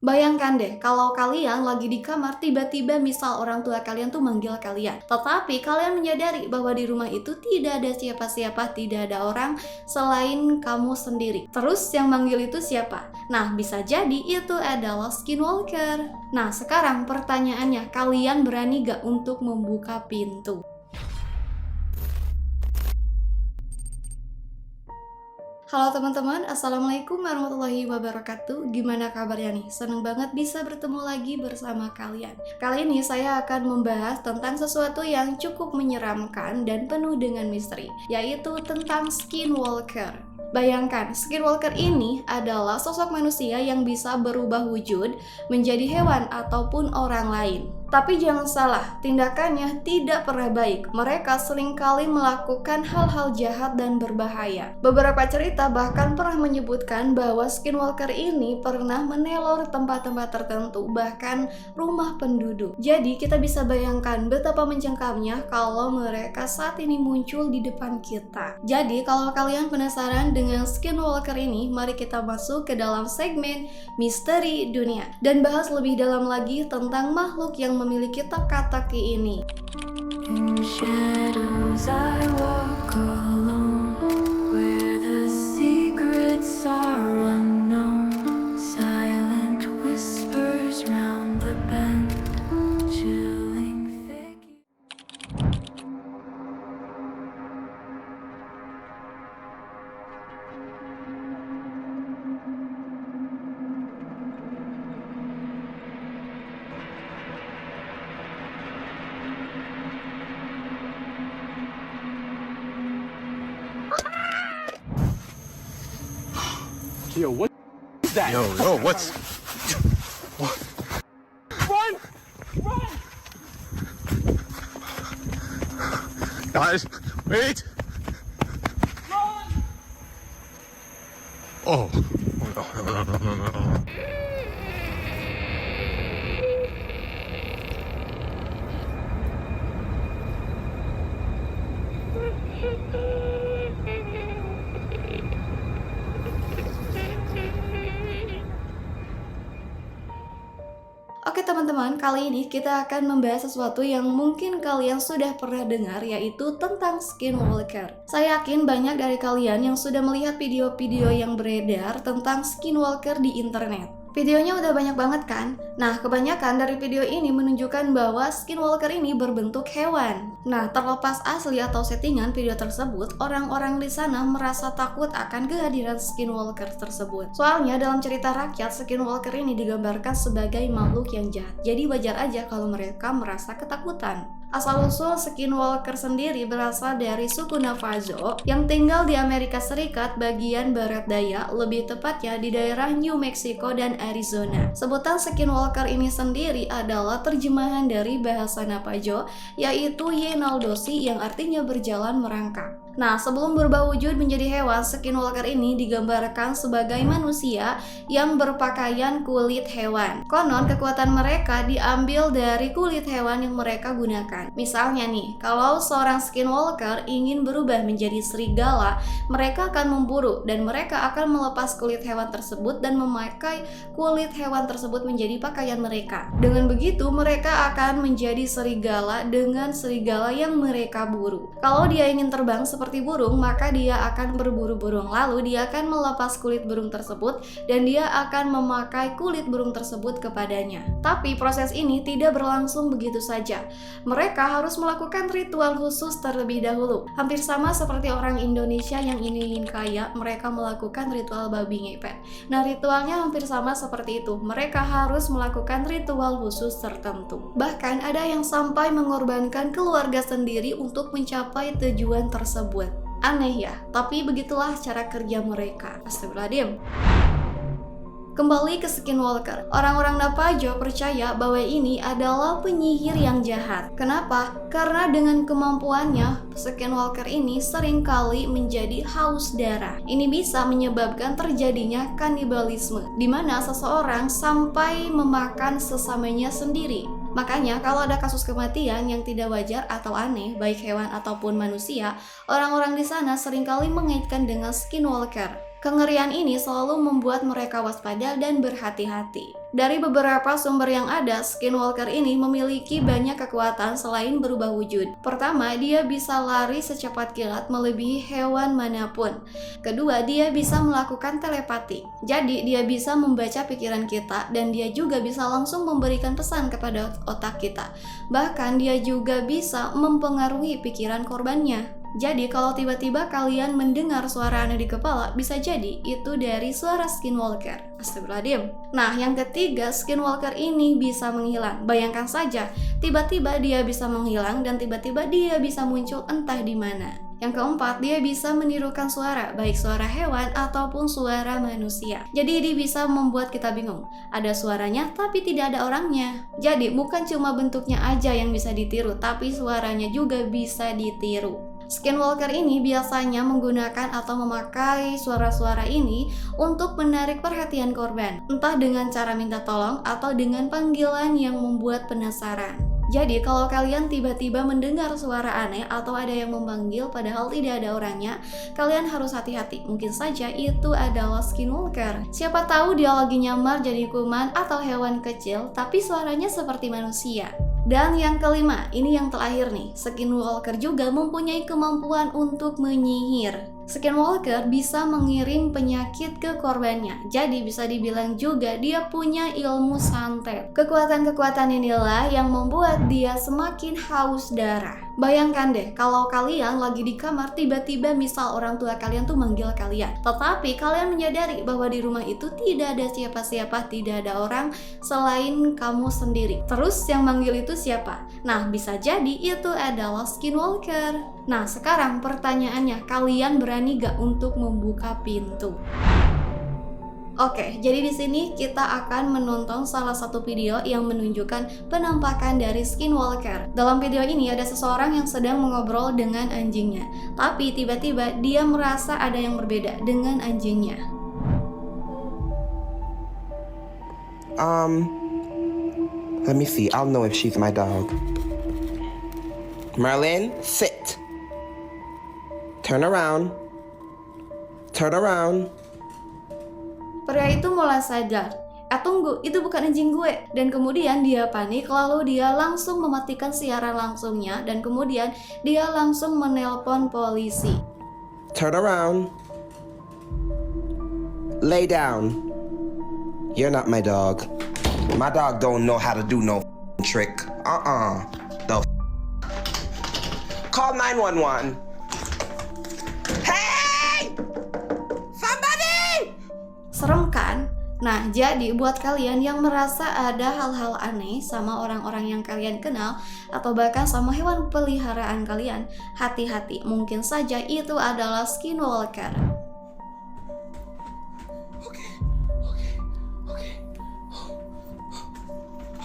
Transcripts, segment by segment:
Bayangkan deh, kalau kalian lagi di kamar, tiba-tiba misal orang tua kalian tuh manggil kalian. Tetapi kalian menyadari bahwa di rumah itu tidak ada siapa-siapa, tidak ada orang selain kamu sendiri. Terus yang manggil itu siapa? Nah, bisa jadi itu adalah skinwalker. Nah, sekarang pertanyaannya, kalian berani gak untuk membuka pintu? Halo teman-teman, Assalamualaikum warahmatullahi wabarakatuh. Gimana kabarnya nih? Seneng banget bisa bertemu lagi bersama kalian. Kali ini saya akan membahas tentang sesuatu yang cukup menyeramkan dan penuh dengan misteri, yaitu tentang skinwalker. Bayangkan, skinwalker ini adalah sosok manusia yang bisa berubah wujud menjadi hewan ataupun orang lain. Tapi jangan salah, tindakannya tidak pernah baik. Mereka seringkali melakukan hal-hal jahat dan berbahaya. Beberapa cerita bahkan pernah menyebutkan bahwa skinwalker ini pernah meneror tempat-tempat tertentu, bahkan rumah penduduk. Jadi kita bisa bayangkan betapa mencengkamnya kalau mereka saat ini muncul di depan kita. Jadi kalau kalian penasaran dengan skinwalker ini, mari kita masuk ke dalam segmen Misteri Dunia dan bahas lebih dalam lagi tentang makhluk yang memiliki teka-teki ini. In shadows I walk alone, where the secrets are unknown. Silent whispers round the bend, chilling figures. Yo, what is that? Yo, what's... Run! Run! Guys, wait! Run! Oh. No. Oke teman-teman, kali ini kita akan membahas sesuatu yang mungkin kalian sudah pernah dengar, yaitu tentang skinwalker. Saya yakin banyak dari kalian yang sudah melihat video-video yang beredar tentang skinwalker di internet. Videonya udah banyak banget kan? Nah, kebanyakan dari video ini menunjukkan bahwa skinwalker ini berbentuk hewan. Nah, terlepas asli atau settingan video tersebut, orang-orang di sana merasa takut akan kehadiran skinwalker tersebut. Soalnya dalam cerita rakyat, skinwalker ini digambarkan sebagai makhluk yang jahat. Jadi wajar aja kalau mereka merasa ketakutan. Asal-usul skinwalker sendiri berasal dari suku Navajo yang tinggal di Amerika Serikat bagian barat daya, lebih tepatnya di daerah New Mexico dan Arizona. Sebutan skinwalker ini sendiri adalah terjemahan dari bahasa Navajo, yaitu Yenaldosi yang artinya berjalan merangkak. Nah, sebelum berubah wujud menjadi hewan, skinwalker ini digambarkan sebagai manusia yang berpakaian kulit hewan. Konon, kekuatan mereka diambil dari kulit hewan yang mereka gunakan. Misalnya nih, kalau seorang skinwalker ingin berubah menjadi serigala, mereka akan memburu dan mereka akan melepas kulit hewan tersebut dan memakai kulit hewan tersebut menjadi pakaian mereka. Dengan begitu, mereka akan menjadi serigala dengan serigala yang mereka buru. Kalau dia ingin terbang seperti burung, maka dia akan berburu burung. Lalu dia akan melepas kulit burung tersebut dan dia akan memakai kulit burung tersebut kepadanya. Tapi proses ini tidak berlangsung begitu saja. Mereka harus melakukan ritual khusus terlebih dahulu. Hampir sama seperti orang Indonesia yang ingin kaya, mereka melakukan ritual babi ngepet. Nah, ritualnya hampir sama seperti itu. Mereka harus melakukan ritual khusus tertentu. Bahkan ada yang sampai mengorbankan keluarga sendiri untuk mencapai tujuan tersebut. Aneh ya, tapi begitulah cara kerja mereka. Astagfirullahaladzim. Kembali ke skinwalker, orang-orang Navajo percaya bahwa ini adalah penyihir yang jahat. Kenapa? Karena dengan kemampuannya, skinwalker ini seringkali menjadi haus darah. Ini bisa menyebabkan terjadinya kanibalisme, di mana seseorang sampai memakan sesamanya sendiri. Makanya kalau ada kasus kematian yang tidak wajar atau aneh, baik hewan ataupun manusia, orang-orang di sana seringkali mengaitkan dengan skinwalker. Kengerian ini selalu membuat mereka waspada dan berhati-hati. Dari beberapa sumber yang ada, Skinwalker ini memiliki banyak kekuatan selain berubah wujud. Pertama, dia bisa lari secepat kilat melebihi hewan manapun. Kedua, dia bisa melakukan telepati. Jadi, dia bisa membaca pikiran kita dan dia juga bisa langsung memberikan pesan kepada otak kita. Bahkan, dia juga bisa mempengaruhi pikiran korbannya. Jadi kalau tiba-tiba kalian mendengar suara aneh di kepala, bisa jadi itu dari suara Skinwalker. Astagfirullahaladzim. Nah, yang ketiga, Skinwalker ini bisa menghilang. Bayangkan saja, tiba-tiba dia bisa menghilang dan tiba-tiba dia bisa muncul entah di mana. Yang keempat, dia bisa menirukan suara, baik suara hewan ataupun suara manusia. Jadi dia bisa membuat kita bingung. Ada suaranya tapi tidak ada orangnya. Jadi bukan cuma bentuknya aja yang bisa ditiru, tapi suaranya juga bisa ditiru. Skinwalker ini biasanya menggunakan atau memakai suara-suara ini untuk menarik perhatian korban, entah dengan cara minta tolong atau dengan panggilan yang membuat penasaran. Jadi kalau kalian tiba-tiba mendengar suara aneh atau ada yang memanggil padahal tidak ada orangnya, kalian harus hati-hati. Mungkin saja itu adalah Skinwalker. Siapa tahu dia lagi nyamar jadi kuman atau hewan kecil, tapi suaranya seperti manusia. Dan yang kelima, ini yang terakhir nih, Skinwalker juga mempunyai kemampuan untuk menyihir. Skinwalker bisa mengirim penyakit ke korbannya, jadi bisa dibilang juga dia punya ilmu santet. Kekuatan-kekuatan inilah yang membuat dia semakin haus darah. Bayangkan deh, kalau kalian lagi di kamar, tiba-tiba misal orang tua kalian tuh manggil kalian, tetapi kalian menyadari bahwa di rumah itu tidak ada siapa-siapa, tidak ada orang selain kamu sendiri. Terus yang manggil itu siapa? Nah, bisa jadi itu adalah Skinwalker. Nah, sekarang pertanyaannya, kalian berani gak untuk membuka pintu? Oke, jadi di sini kita akan menonton salah satu video yang menunjukkan penampakan dari Skinwalker. Dalam video ini ada seseorang yang sedang mengobrol dengan anjingnya, tapi tiba-tiba dia merasa ada yang berbeda dengan anjingnya. Let me see. I'll know if she's my dog. Merlin, sit. Turn around. Turn around. Pria itu mulai sadar, tunggu, itu bukan anjing gue. Dan kemudian dia panik, lalu dia langsung mematikan siaran langsungnya dan kemudian dia langsung menelpon polisi. Turn around. Lay down. You're not my dog. My dog don't know how to do no trick. The Call 911. Hey! Somebody! Serem kan? Nah, jadi buat kalian yang merasa ada hal-hal aneh sama orang-orang yang kalian kenal atau bahkan sama hewan peliharaan kalian, hati-hati, mungkin saja itu adalah Skinwalker.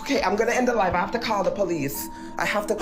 Okay, I'm gonna end the live. I have to call the police. I have to.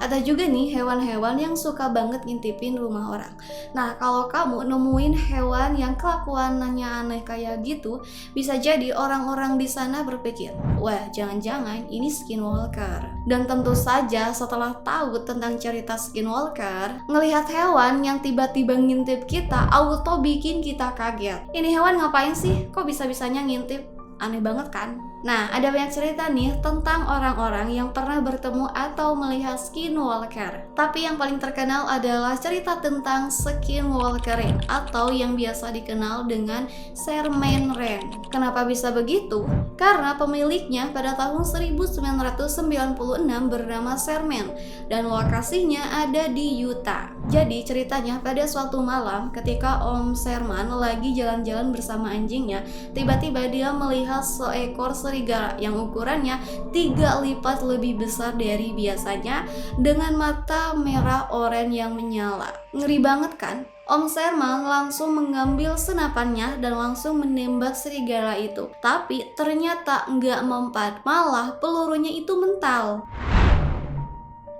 Ada juga nih hewan-hewan yang suka banget ngintipin rumah orang. Nah, kalau kamu nemuin hewan yang kelakuannya aneh kayak gitu, bisa jadi orang-orang di sana berpikir, wah, jangan-jangan ini Skinwalker. Dan tentu saja setelah tahu tentang cerita Skinwalker, ngelihat hewan yang tiba-tiba ngintip kita, auto bikin kita kaget. Ini hewan ngapain sih? Kok bisa-bisanya ngintip? Aneh banget kan? Nah, ada banyak cerita nih tentang orang-orang yang pernah bertemu atau melihat Skinwalker. Tapi yang paling terkenal adalah cerita tentang Skinwalkerin atau yang biasa dikenal dengan Sherman Wren. Kenapa bisa begitu? Karena pemiliknya pada tahun 1996 bernama Sherman dan lokasinya ada di Utah. Jadi ceritanya pada suatu malam ketika Om Sherman lagi jalan-jalan bersama anjingnya, tiba-tiba dia melihat seekor serigala yang ukurannya 3 lipat lebih besar dari biasanya dengan mata merah oranye yang menyala. Ngeri banget kan? Om Sherman langsung mengambil senapannya dan langsung menembak serigala itu. Tapi ternyata nggak mempan, malah pelurunya itu mental.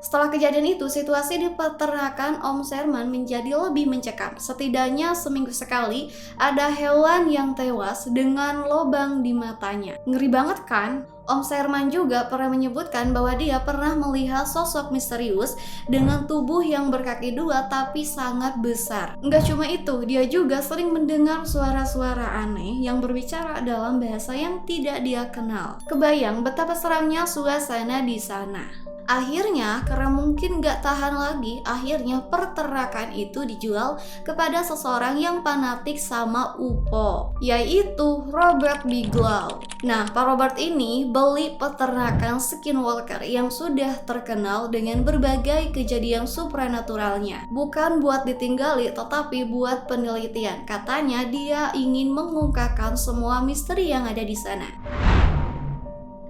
Setelah kejadian itu, situasi di peternakan Om Sherman menjadi lebih mencekam. Setidaknya seminggu sekali ada hewan yang tewas dengan lubang di matanya. Ngeri banget kan? Om Sherman juga pernah menyebutkan bahwa dia pernah melihat sosok misterius dengan tubuh yang berkaki dua tapi sangat besar. Nggak cuma itu, dia juga sering mendengar suara-suara aneh yang berbicara dalam bahasa yang tidak dia kenal. Kebayang betapa seramnya suasana di sana. Akhirnya, karena mungkin gak tahan lagi, akhirnya peternakan itu dijual kepada seseorang yang fanatik sama UFO, yaitu Robert Bigelow. Nah, Pak Robert ini beli peternakan Skinwalker yang sudah terkenal dengan berbagai kejadian supranaturalnya. Bukan buat ditinggali, tetapi buat penelitian. Katanya dia ingin mengungkapkan semua misteri yang ada di sana.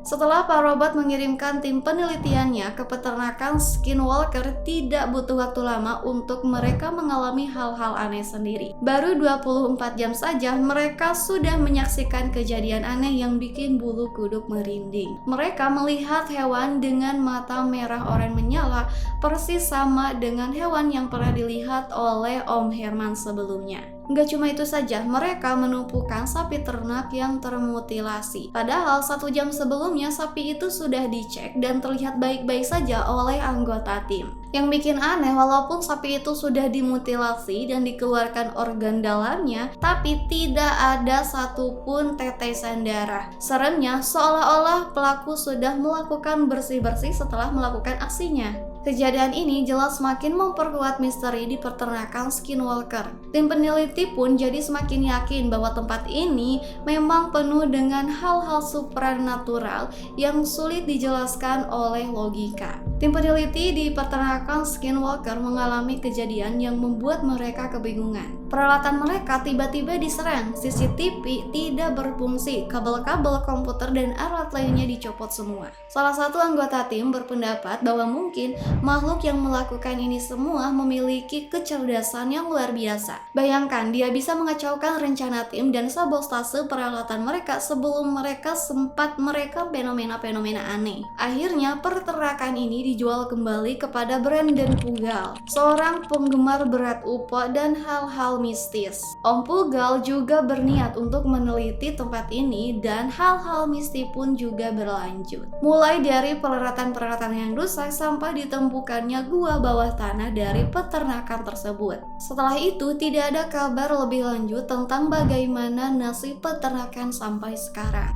Setelah Pak Robert mengirimkan tim penelitiannya ke peternakan Skinwalker, tidak butuh waktu lama untuk mereka mengalami hal-hal aneh sendiri. Baru 24 jam saja mereka sudah menyaksikan kejadian aneh yang bikin bulu kuduk merinding. Mereka melihat hewan dengan mata merah oranye menyala, persis sama dengan hewan yang pernah dilihat oleh Om Herman sebelumnya. Nggak cuma itu saja, mereka menumpukan sapi ternak yang termutilasi. Padahal 1 jam sebelumnya sapi itu sudah dicek dan terlihat baik-baik saja oleh anggota tim. Yang bikin aneh, walaupun sapi itu sudah dimutilasi dan dikeluarkan organ dalamnya, tapi tidak ada satupun tetesan darah. Seremnya, seolah-olah pelaku sudah melakukan bersih-bersih setelah melakukan aksinya. Kejadian ini jelas semakin memperkuat misteri di peternakan Skinwalker. Tim peneliti pun jadi semakin yakin bahwa tempat ini memang penuh dengan hal-hal supranatural yang sulit dijelaskan oleh logika. Tim peneliti di peternakan Skinwalker mengalami kejadian yang membuat mereka kebingungan. Peralatan mereka tiba-tiba diserang, CCTV tidak berfungsi, kabel-kabel komputer dan alat lainnya dicopot semua. Salah satu anggota tim berpendapat bahwa mungkin makhluk yang melakukan ini semua memiliki kecerdasan yang luar biasa. Bayangkan, dia bisa mengacaukan rencana tim dan sabotase peralatan mereka sebelum mereka sempat merekam fenomena-fenomena aneh. Akhirnya, peternakan ini dijual kembali kepada Brandon Pugal, seorang penggemar berat UFO dan hal-hal mistis. Om Pugal juga berniat untuk meneliti tempat ini dan hal-hal mistis pun juga berlanjut. Mulai dari peralatan-peralatan yang rusak sampai ditemukannya gua bawah tanah dari peternakan tersebut. Setelah itu tidak ada kabar lebih lanjut tentang bagaimana nasib peternakan sampai sekarang.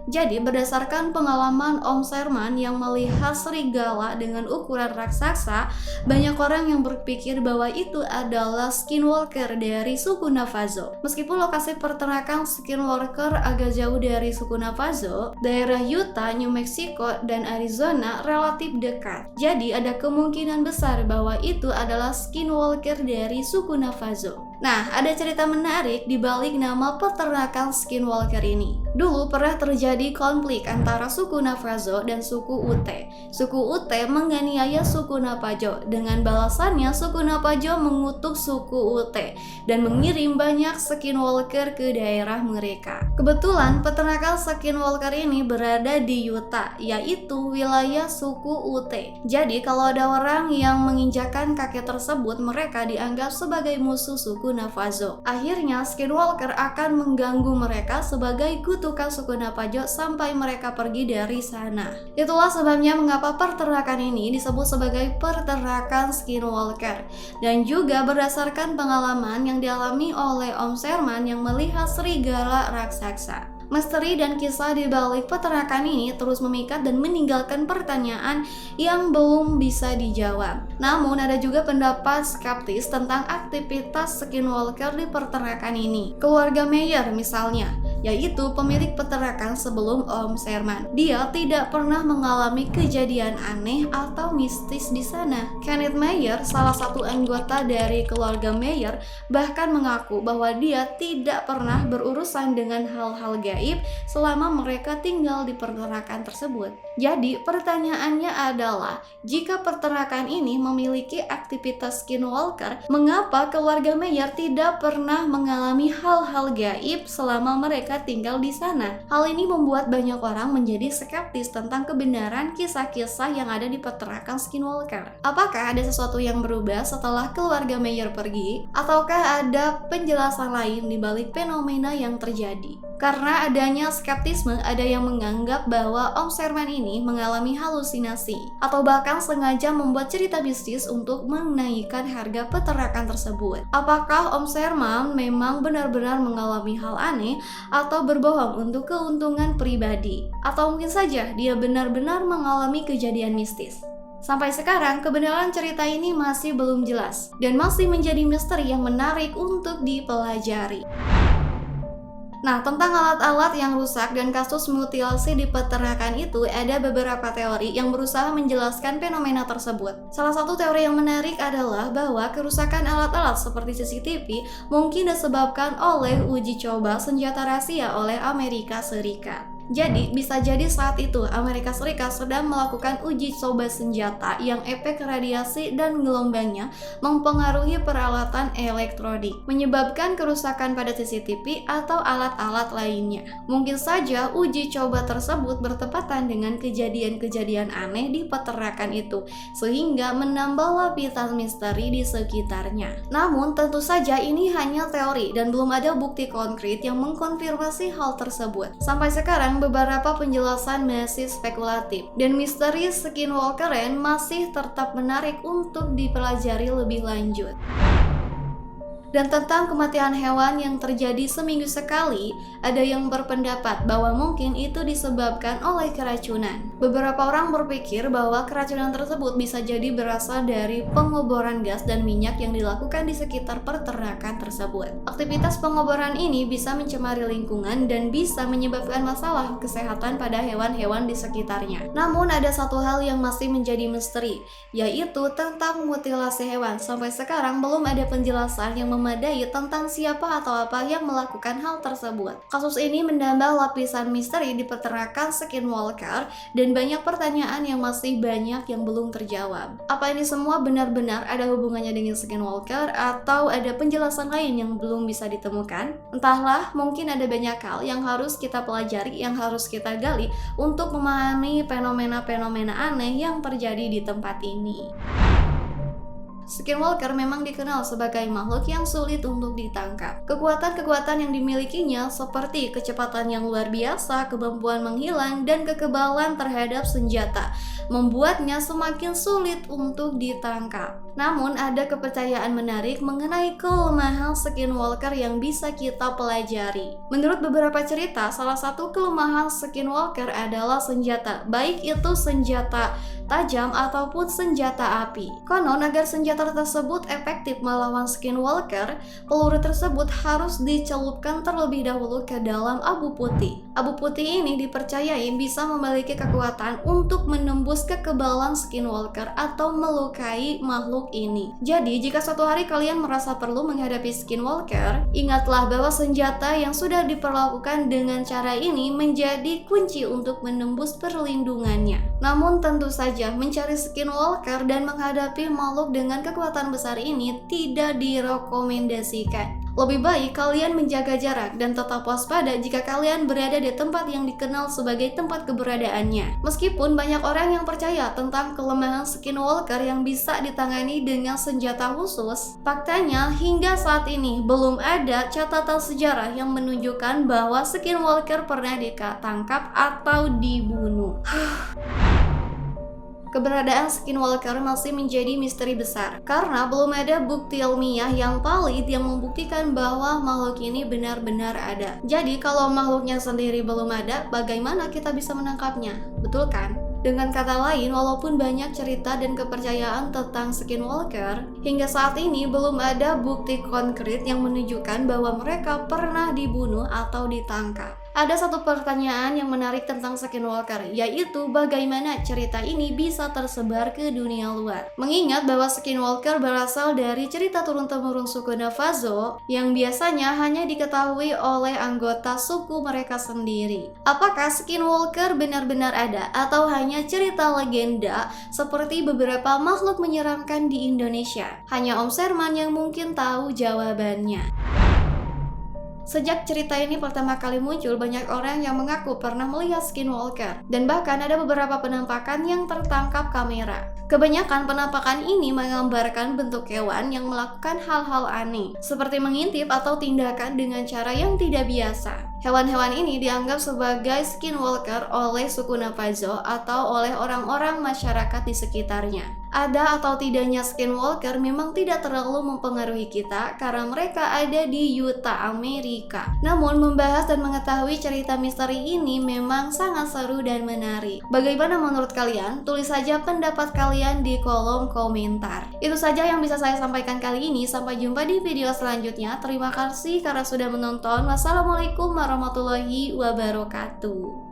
Jadi berdasarkan pengalaman Om Sherman yang melihat serigala dengan ukuran raksasa, banyak orang yang berpikir bahwa itu adalah Skinwalker dari suku Navajo. Meskipun lokasi peternakan Skinwalker agak jauh dari suku Navajo, daerah Utah, New Mexico, dan Arizona relatif dekat. Jadi ada kemungkinan besar bahwa itu adalah Skinwalker dari suku Navajo. Nah, ada cerita menarik di balik nama peternakan Skinwalker ini. Dulu pernah terjadi konflik antara suku Navajo dan suku Ute. Suku Ute menganiaya suku Navajo. Dengan balasannya, suku Navajo mengutuk suku Ute dan mengirim banyak Skinwalker ke daerah mereka. Kebetulan peternakan Skinwalker ini berada di Utah, yaitu wilayah suku Ute. Jadi kalau ada orang yang menginjakan kaki tersebut, mereka dianggap sebagai musuh suku Navajo. Akhirnya Skinwalker akan mengganggu mereka sebagai kutukan suku Navajo sampai mereka pergi dari sana. Itulah sebabnya mengapa peternakan ini disebut sebagai peternakan Skinwalker. Dan juga berdasarkan pengalaman yang dialami oleh Om Sherman yang melihat serigala raksasa. Misteri dan kisah di balik peternakan ini terus memikat dan meninggalkan pertanyaan yang belum bisa dijawab. Namun ada juga pendapat skeptis tentang aktivitas Skinwalker di peternakan ini. Keluarga Meyer misalnya, yaitu pemilik peternakan sebelum Om Sherman. Dia tidak pernah mengalami kejadian aneh atau mistis di sana. Kenneth Meyer, salah satu anggota dari keluarga Meyer, bahkan mengaku bahwa dia tidak pernah berurusan dengan hal-hal gaib selama mereka tinggal di peternakan tersebut. Jadi pertanyaannya adalah, jika peternakan ini memiliki aktivitas Skinwalker, mengapa keluarga Meyer tidak pernah mengalami hal-hal gaib selama mereka mereka tinggal di sana. Hal ini membuat banyak orang menjadi skeptis tentang kebenaran kisah-kisah yang ada di peternakan Skinwalker. Apakah ada sesuatu yang berubah setelah keluarga Meyer pergi? Ataukah ada penjelasan lain di balik fenomena yang terjadi? Karena adanya skeptisme, ada yang menganggap bahwa Om Sherman ini mengalami halusinasi atau bahkan sengaja membuat cerita bisnis untuk menaikkan harga peternakan tersebut. Apakah Om Sherman memang benar-benar mengalami hal aneh atau berbohong untuk keuntungan pribadi? Atau mungkin saja dia benar-benar mengalami kejadian mistis? Sampai sekarang, kebenaran cerita ini masih belum jelas dan masih menjadi misteri yang menarik untuk dipelajari. Nah, tentang alat-alat yang rusak dan kasus mutilasi di peternakan itu, ada beberapa teori yang berusaha menjelaskan fenomena tersebut. Salah satu teori yang menarik adalah bahwa kerusakan alat-alat seperti CCTV mungkin disebabkan oleh uji coba senjata rahasia oleh Amerika Serikat. Jadi, bisa jadi saat itu Amerika Serikat sedang melakukan uji coba senjata yang efek radiasi dan gelombangnya mempengaruhi peralatan elektronik, menyebabkan kerusakan pada CCTV atau alat-alat lainnya. Mungkin saja uji coba tersebut bertepatan dengan kejadian-kejadian aneh di peternakan itu, sehingga menambah lapisan misteri di sekitarnya. Namun, tentu saja ini hanya teori dan belum ada bukti konkret yang mengkonfirmasi hal tersebut. Sampai sekarang, beberapa penjelasan masih spekulatif dan misteri Skinwalker masih tetap menarik untuk dipelajari lebih lanjut. Dan tentang kematian hewan yang terjadi seminggu sekali, ada yang berpendapat bahwa mungkin itu disebabkan oleh keracunan. Beberapa orang berpikir bahwa keracunan tersebut bisa jadi berasal dari pengoboran gas dan minyak yang dilakukan di sekitar peternakan tersebut. Aktivitas pengoboran ini bisa mencemari lingkungan dan bisa menyebabkan masalah kesehatan pada hewan-hewan di sekitarnya. Namun ada satu hal yang masih menjadi misteri, yaitu tentang mutilasi hewan. Sampai sekarang belum ada penjelasan yang memadai tentang siapa atau apa yang melakukan hal tersebut. Kasus ini menambah lapisan misteri di peternakan Skinwalker dan banyak pertanyaan yang masih banyak yang belum terjawab. Apa ini semua benar-benar ada hubungannya dengan Skinwalker atau ada penjelasan lain yang belum bisa ditemukan? Entahlah, mungkin ada banyak hal yang harus kita pelajari, yang harus kita gali untuk memahami fenomena-fenomena aneh yang terjadi di tempat ini. Skinwalker memang dikenal sebagai makhluk yang sulit untuk ditangkap. Kekuatan-kekuatan yang dimilikinya seperti kecepatan yang luar biasa, kemampuan menghilang, dan kekebalan terhadap senjata membuatnya semakin sulit untuk ditangkap. Namun ada kepercayaan menarik mengenai kelemahan Skinwalker yang bisa kita pelajari. Menurut beberapa cerita, salah satu kelemahan Skinwalker adalah senjata, baik itu senjata tajam ataupun senjata api. Konon agar senjata tersebut efektif melawan Skinwalker, peluru tersebut harus dicelupkan terlebih dahulu ke dalam abu putih. Abu putih ini dipercayai bisa memiliki kekuatan untuk menembus kekebalan Skinwalker atau melukai makhluk ini. Jadi, jika suatu hari kalian merasa perlu menghadapi Skinwalker, ingatlah bahwa senjata yang sudah diperlakukan dengan cara ini menjadi kunci untuk menembus perlindungannya. Namun tentu saja mencari Skinwalker dan menghadapi makhluk dengan kekuatan besar ini tidak direkomendasikan. Lebih baik kalian menjaga jarak dan tetap waspada jika kalian berada di tempat yang dikenal sebagai tempat keberadaannya. Meskipun banyak orang yang percaya tentang kelemahan Skinwalker yang bisa ditangani dengan senjata khusus, faktanya hingga saat ini belum ada catatan sejarah yang menunjukkan bahwa Skinwalker pernah ditangkap atau dibunuh. Keberadaan Skinwalker masih menjadi misteri besar karena belum ada bukti ilmiah yang valid yang membuktikan bahwa makhluk ini benar-benar ada. Jadi kalau makhluknya sendiri belum ada, bagaimana kita bisa menangkapnya? Betul kan? Dengan kata lain, walaupun banyak cerita dan kepercayaan tentang Skinwalker, hingga saat ini belum ada bukti konkret yang menunjukkan bahwa mereka pernah dibunuh atau ditangkap. Ada satu pertanyaan yang menarik tentang Skinwalker, yaitu bagaimana cerita ini bisa tersebar ke dunia luar. Mengingat bahwa Skinwalker berasal dari cerita turun-temurun suku Navajo yang biasanya hanya diketahui oleh anggota suku mereka sendiri. Apakah Skinwalker benar-benar ada atau hanya cerita legenda seperti beberapa makhluk menyeramkan di Indonesia? Hanya Om Sherman yang mungkin tahu jawabannya. Sejak cerita ini pertama kali muncul, banyak orang yang mengaku pernah melihat Skinwalker, dan bahkan ada beberapa penampakan yang tertangkap kamera. Kebanyakan penampakan ini menggambarkan bentuk hewan yang melakukan hal-hal aneh, seperti mengintip atau tindakan dengan cara yang tidak biasa. Hewan-hewan ini dianggap sebagai Skinwalker oleh suku Navajo atau oleh orang-orang masyarakat di sekitarnya. Ada atau tidaknya Skinwalker memang tidak terlalu mempengaruhi kita karena mereka ada di Utah, Amerika. Namun membahas dan mengetahui cerita misteri ini memang sangat seru dan menarik. Bagaimana menurut kalian? Tulis saja pendapat kalian di kolom komentar. Itu saja yang bisa saya sampaikan kali ini. Sampai jumpa di video selanjutnya. Terima kasih karena sudah menonton. Wassalamualaikum warahmatullahi wabarakatuh.